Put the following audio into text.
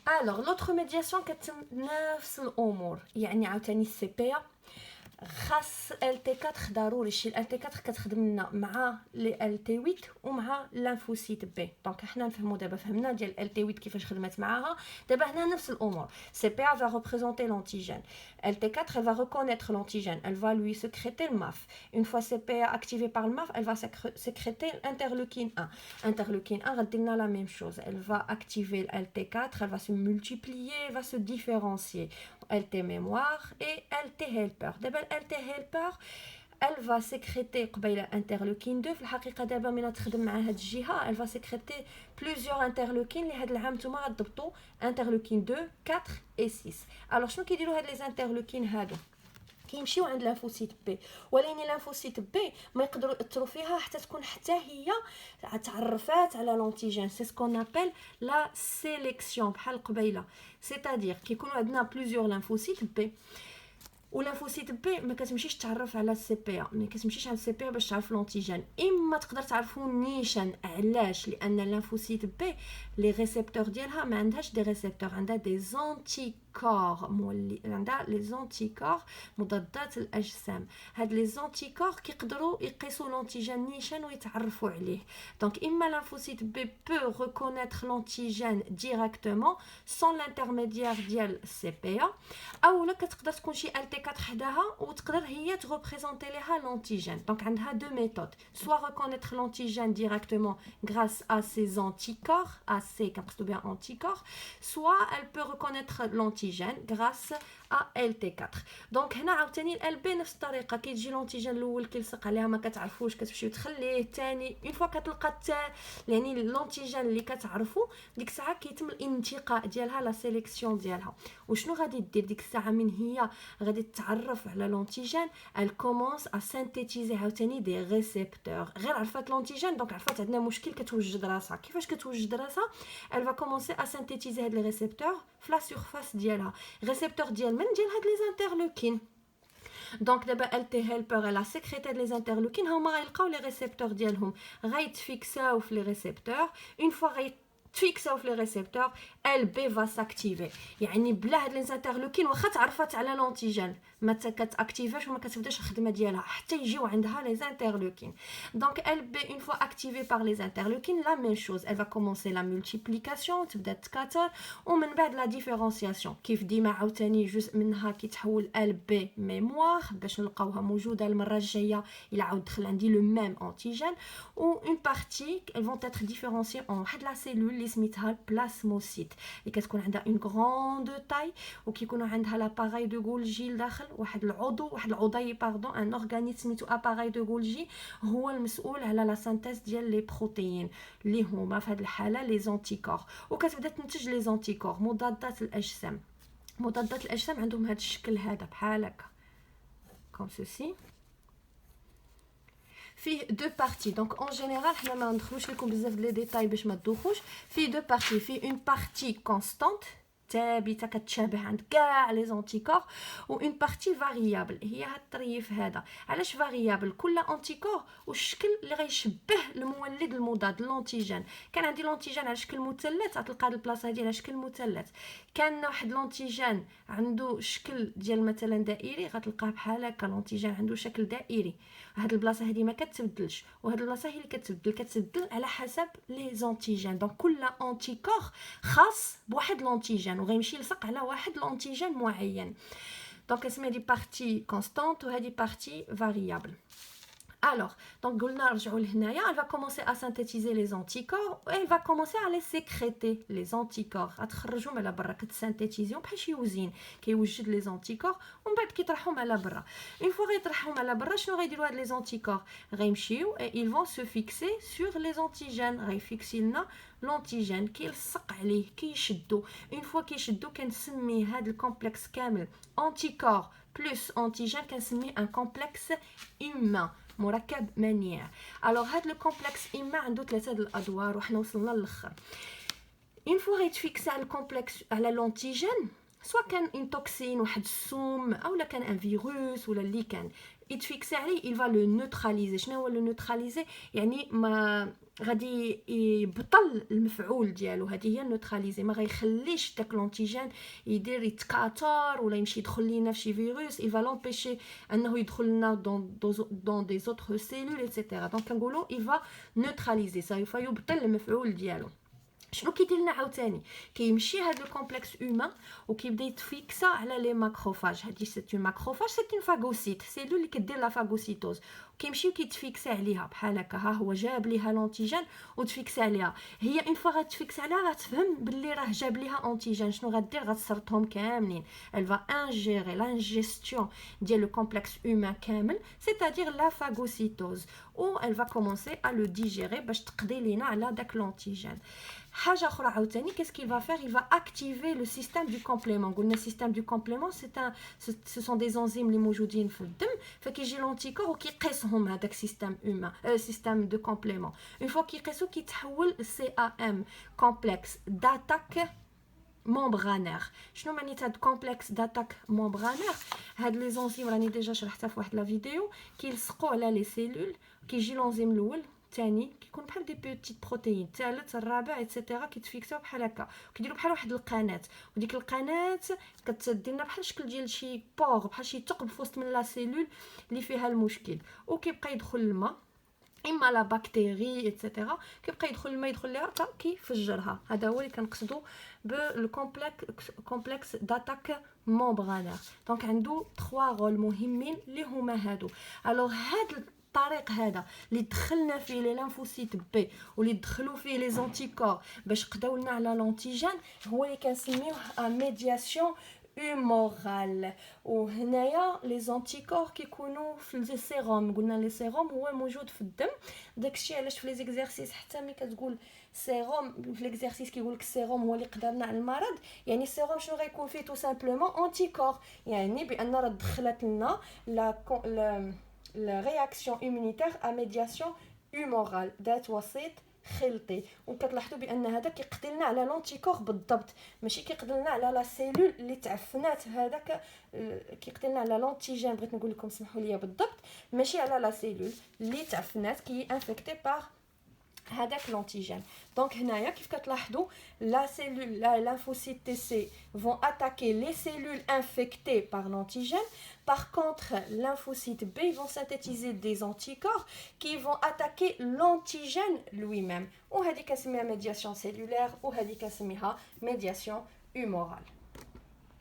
Alors, l'autre médiation كتم نفس الامور يعني عاوتاني السي بي خاص ال تي 4 ضروري شي ال تي 4 كتخدم لنا مع لي ال تي 8 ومع لانفوسيت بي. دونك حنا نفهموا دابا فهمنا ديال ال تي 8 كيفاش خدمت معاها. دابا هنا نفس الامور. سي بي va représenter l'antigène. LT4 elle va reconnaître l'antigène, elle va lui sécréter le MAF. Une fois CPA activée par le MAF, elle va sécréter l'interleukine 1. Interleukine 1 غدير la même chose, elle va activer le LT4, elle va se multiplier, elle va se différencier. LT mémoire et LT helper. D'abord LT helper elle va sécréter قبيله interleukine 2 في الحقيقه دابا ملي تخدم مع هاد الجهه elle va sécréter plusieurs interleukines اللي هاد العام نتوما غتضبطوا interleukine 2 4 et 6. alors شنو كيديروا هاد لي interleukines هادو كيمشيو عند لانفوسيت بي ولكن لانفوسيت بي ما يقدروا ياثروا فيها حتى تكون حتى هي تعرفات على لونتيجين. سي سكون ابل لا سيليكسيون بحال قبيله سيتادير كيكونوا عندنا بليزيور لانفوسيت بي ولانفوسيت بي ما كتمشيش تعرف على السي بي ما كتمشيش على السي بي باش تعرف لونتيجين. اما تقدر تعرفوا نيشان علاش لان اللانفوسيت بي لي ريسبتور ديالها ما عندهاش دي ريسبتور عندها دي زونتي كور مولي عندها لي زونتيكور مضادات الاجسام. هاد لي زونتيكور كيقدروا يقيسوا لونتيجين نيشان ويتعرفوا عليه. دونك اما لانفوسيت بي بو ريكونيتر لونتيجين ديريكتومون سون لانترميديير ديال السي بي او لا كتقدر تكون شي ال تي 4 حداها وتقدر هي تريبريزونتي ليها لونتيجين. دونك عندها دو ميثود سوا ريكونيتر لونتيجين ديريكتومون غراس ا سي زونتيكور ا سي كنقصدوا بها انتيكور سوا elle peut reconnaître l'antigène grâce à LT4. دونك هنا عاوتاني ال بي نفس الطريقه كيجي لونتيجين الاول كيلصق عليها ما كتعرفوش كتمشيو تخليه الثاني اون فوا كتلقى يعني لونتيجين اللي كتعرفوا ديك الساعه كيتم الانتقاء ديالها لا سيليكسيون ديالها. وشنو غادي دير ديك الساعه من هي غادي تتعرف على لونتيجين elle commence à synthétiser عاوتاني دي ريسبتور. غير عرفات لونتيجين دونك عرفات عندنا مشكل كتوجد راسها. كيفاش كتوجد راسها elle va commencer à synthétiser هاد لي ريسبتور في لا سورفاس ديالها. ريسبتور ديال من ديال هاد لي انترلوكين. دونك دابا ال تي هيلبر لا سيكريتي لي انترلوكين هما غيلقاو لي ريسبتور ديالهم غيتفيكساو في لي ريسبتور. اون فوا فيكساو في لي ريسبتور ال بي va s'activer. يعني بلا هاد لي انترلوكين واخا تعرفات على لونتيجين ما كتاكتيفاش وما كتبداش الخدمه ديالها حتى يجيو عندها لي انترلوكين. دونك ال بي اون فوا اكتيفي بار لي انترلوكين لا ميم شوز elle va commencer la multiplication تبدا تكاثر ومن بعد لا ديفيرونسياسيون كيف ديما عاوتاني جزء منها كيتحول ال بي ميموار باش نلقاوها موجوده المره الجايه الا عاود دخل عندي لو ميم انتيجين و اون بارتي elles vont être différenciées en واحد لا سيلول اللي سميتها البلاسموسيت اللي كتكون عندها اون غروند تاي وكيكونوا عندها لاباراي دو غولجي لداخل واحد العضو واحد العضي باردون ان اورغانيزم سميتو اباراي دو غولجي هو المسؤول على لا سانتيز ديال لي بروتيين اللي هما في هذه الحاله لي زونتيكور وكتبدا تنتج لي زونتيكور مضادات الاجسام. مضادات الاجسام عندهم هذا الشكل هذا بحال هكا كوم سوسي فيه دو بارتي. دونك اون جينيرال حنا ما ندخلوش لكم بزاف لي ديتاي باش ما تدوخوش. فيه دو بارتي فيه اون بارتي كونستانت ثابته كتشابه عند كاع لي زونتيكور و اون بارتي فاريابل هي هاد الطريف هذا. علاش فاريابل؟ كل انتيكور والشكل اللي غيشبه المولد المضاد لونتيجين. كان عندي لونتيجين على شكل مثلث غتلقى هاد البلاصه هادي على شكل مثلث. كان واحد لونتيجين عنده شكل ديال مثلا دائري غتلقاه بحال هكا لونتيجين عنده شكل دائري. هاد البلاصه هادي ما كتبدلش وهاد البلاصه هي اللي كتبدل على حسب لي زونتيجين. دونك كل انتيكور خاص بواحد لونتيجين وغيمشي يلصق على واحد لونتيجين معين. دونك اسمها دي بارتي كونستانت وهذه بارتي فاريابل. Alors, donc elle va commencer à synthétiser les anticorps et elle va commencer à les sécréter, les anticorps. تخرجهم على برا كتسانتيتيزيهم بحال شي وزين كيوجد لي زونتيكور ومن بعد كيطرحهم على برا. اون فوا غيطرحهم على برا شنو غيديروا هاد لي زونتيكور غيمشيو et ils vont se fixer sur les antigènes. غيفيكسي لنا لونتيجين كيلصق عليه كيشدو. اون فوا كيشدو كنسمي هاد الكومبلكس كامل انتيكور بلس انتيجين كنسميه ان كومبلكس humain مركب منيع. الوغ هاد لو كومبلكس اما عنده ثلاثه د الادوار وحنا وصلنا للاخر. اون فوا غيتفيكس على الكومبلكس على لونتيجين سواء كان اون توكسين واحد السم اولا كان ان فيروس ولا اللي كان يتفيكسي عليه il va le neutraliser. شنو هو لو نوتراليزي؟ يعني ما غادي يبطل المفعول ديالو. هذه هي النوتراليزي، ما غيخليش داك لونتيجين يدير يتكاثر ولا يمشي يدخل لينا في شي فيروس. il va l'empêcher انه يدخل لنا dans des autres cellules etc. دونك كنقولوا il va neutraliser، سوف يبطل المفعول ديالو. شنو كيدير لنا عاوتاني؟ كيمشي هذا الكومبلكس اومان وكيبدا يتفيكسا على لي ماكروفاج. هادي سي اون ماكروفاج، سي اون فاغوسيت، سيلول اللي كدير لا فاغوسيتوز، وكيمشي وكيتفيكسا عليها بحال هكا. ها هو جاب ليها لونتيجين وتفيكسا عليها. هي اون فوا غتفيكس عليها غتفهم باللي راه جاب ليها انتيجين. شنو غدير؟ غتسرطهم كاملين. elle va ingérer l'ingestion ديال لو كومبلكس اومان كامل، c'est-à-dire la phagocytose، ou elle va commencer à le digérer باش تقضي لينا على داك لونتيجين. حاجه اخرى عاوتاني qu'est-ce qu'il va faire? il va activer le système du complément. قلنا السيستم دو كومبليمون ce sont des enzymes اللي موجودين في الدم، فكيجي لونتيكور وكيقيسهم هذاك سيستم اومان سيستم دو كومبليمون. اون فوا كيقيسو كيتحول سي ا ام كومبلكس داتاك ممبرانير. شنو معنيت هاد كومبلكس داتاك ممبرانير؟ هاد لي زونزيم راني ديجا شرحتها في واحد لا فيديو، كيلصقوا على لي سيلول. كيجي لونزيم الاول الثاني كيكون بحال دي بيتيت بروتيين، الثالث الرابع ايتترا كيتفيكساو بحال هكا، كيديروا بحال واحد القناه، وديك القناه كتدي لنا بحال الشكل ديال شي بور، بحال شي ثقب في وسط من لا سيلول اللي فيها المشكل، وكيبقى يدخل الماء اما لا بكتيري ايتترا، كيبقى يدخل الماء يدخل ليها حتى كيفجرها. هذا هو اللي كنقصدوا بالكومبلكس داتاك ممبرانير. دونك عنده 3 رول مهمين اللي هما هادو. الوغ هاد الطريق هذا اللي دخلنا فيه لي لانفوسيت بي واللي دخلوا فيه لي زونتيكور باش قداو لنا على لونتيجين هو اللي كنسميوه ميدياسيون هومورال. وهنايا لي زونتيكور كيكونوا في السيروم. قلنا لي سيروم هو موجود في الدم. داكشي علاش في لي زيكزارسيس حتى ملي كتقول سيروم في ليكزارسيس كيقول لك السيروم هو اللي قدرنا على المرض، يعني السيروم شنو غيكون فيه؟ تو سامبلومون انتيكور، يعني بان راه دخلت لنا la réaction immunitaire à médiation humorale ذات وسيط خلطي. وكتلاحظوا بان هذا كيقضي لنا على لونتيكور بالضبط، ماشي كيقضي لنا على لا سيلول اللي تعفنات. هذاك كيقضي لنا على لونتيجين، بغيت نقول لكم سمحوا لي بالضبط، ماشي على لا سيلول اللي تعفنات كي انفيكتي بار هذاك لونتيجين. دونك هنايا كيف كتلاحظوا لا سيلول لا lymphocytes TC vont attaquer les cellules infectées par l'antigène. Par contre, lymphocytes B vont synthétiser des anticorps qui vont attaquer l'antigène lui-même. وهذه كنسميها médiation cellulaire وهذه كنسميها médiation humorale.